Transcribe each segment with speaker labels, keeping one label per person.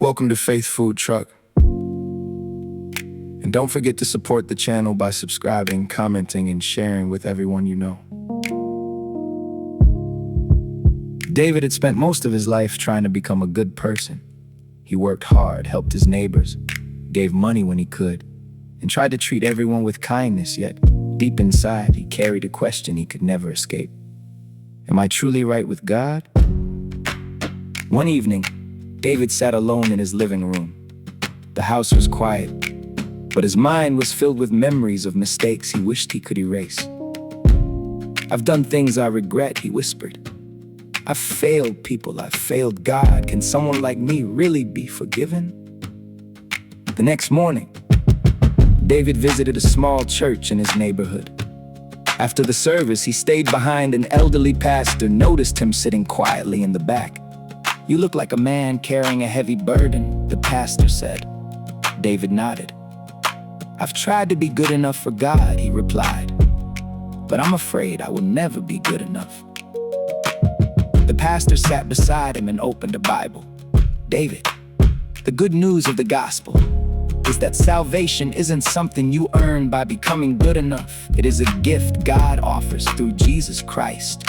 Speaker 1: Welcome to Faith Food Truck. And don't forget to support the channel by subscribing, commenting, and sharing with everyone you know. David had spent most of his life trying to become a good person. He worked hard, helped his neighbors, gave money when he could, and tried to treat everyone with kindness, yet deep inside he carried a question he could never escape. Am I truly right with God? One evening, David sat alone in his living room. The house was quiet, but his mind was filled with memories of mistakes he wished he could erase. I've done things I regret, he whispered. I've failed people, I've failed God. Can someone like me really be forgiven? The next morning, David visited a small church in his neighborhood. After the service, he stayed behind. An elderly pastor noticed him sitting quietly in the back. "You look like a man carrying a heavy burden," the pastor said. David nodded. "I've tried to be good enough for God," he replied, "but I'm afraid I will never be good enough." The pastor sat beside him and opened a Bible. "David, the good news of the gospel is that salvation isn't something you earn by becoming good enough. It is a gift God offers through Jesus Christ."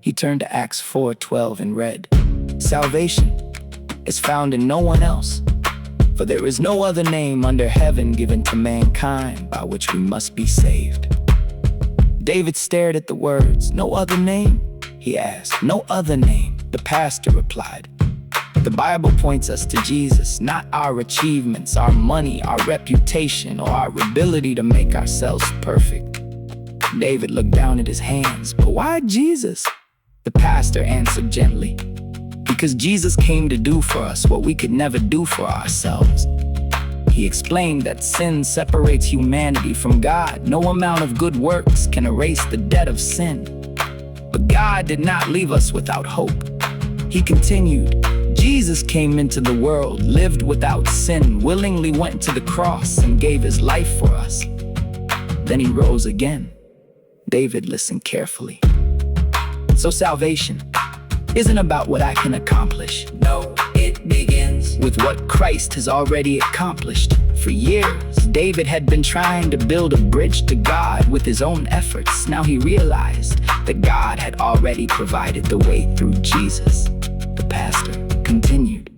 Speaker 1: He turned to Acts 4:12 and read, "Salvation is found in no one else, for there is no other name under heaven given to mankind by which we must be saved." David stared at the words. "No other name?" he asked. "No other name," the pastor replied. "The Bible points us to Jesus, not our achievements, our money, our reputation, or our ability to make ourselves perfect." David looked down at his hands. "But why Jesus?" The pastor answered gently. "Because Jesus came to do for us what we could never do for ourselves." He explained that sin separates humanity from God. No amount of good works can erase the debt of sin. But God did not leave us without hope. He continued, "Jesus came into the world, lived without sin, willingly went to the cross and gave his life for us. Then he rose again." David listened carefully. So salvation isn't about what I can accomplish. No, it begins with what Christ has already accomplished. For years, David had been trying to build a bridge to God with his own efforts. Now he realized that God had already provided the way through Jesus. The pastor continued,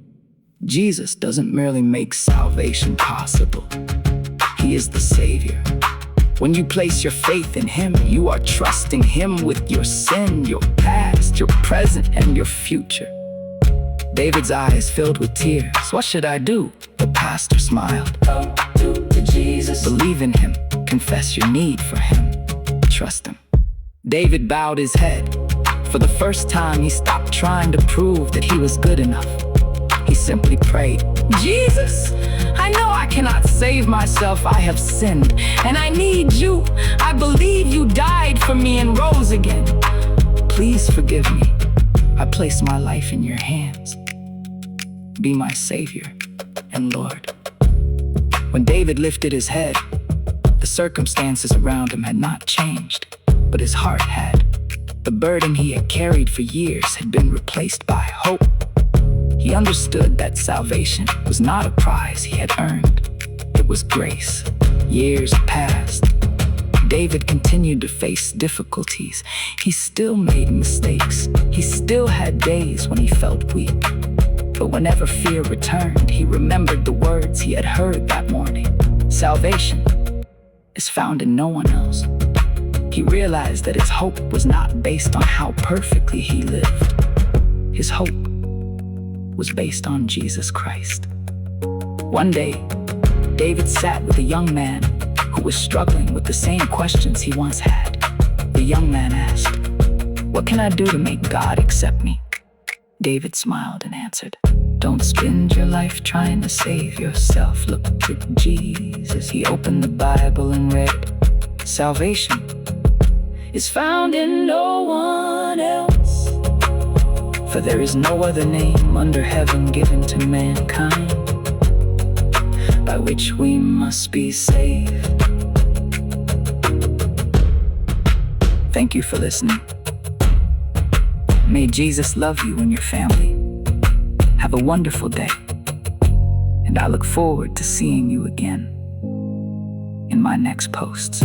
Speaker 1: "Jesus doesn't merely make salvation possible. He is the Savior. When you place your faith in Him, you are trusting Him with your sin, your past, your present, and your future." David's eyes filled with tears. "What should I do?" The pastor smiled. "Come to Jesus. Believe in Him. Confess your need for Him. Trust Him." David bowed his head. For the first time, he stopped trying to prove that he was good enough. He simply prayed, "Jesus, I know I cannot save myself. I have sinned, and I need you. I believe you died for me and rose again. Please forgive me. I place my life in your hands. Be my Savior and Lord." When David lifted his head, the circumstances around him had not changed, but his heart had. The burden he had carried for years had been replaced by hope. He understood that salvation was not a prize he had earned. It was grace. Years passed. David continued to face difficulties. He still made mistakes. He still had days when he felt weak. But whenever fear returned, he remembered the words he had heard that morning. Salvation is found in no one else. He realized that his hope was not based on how perfectly he lived. His hope was based on Jesus Christ. One day, David sat with a young man who was struggling with the same questions he once had. The young man asked, "What can I do to make God accept me?" David smiled and answered, "Don't spend your life trying to save yourself. Look to Jesus." He opened the Bible and read, "Salvation is found in no one else, for there is no other name under heaven given to mankind by which we must be saved." Thank you for listening. May Jesus love you and your family.
Speaker 2: Have a wonderful day, and I look forward to seeing you again in my next posts.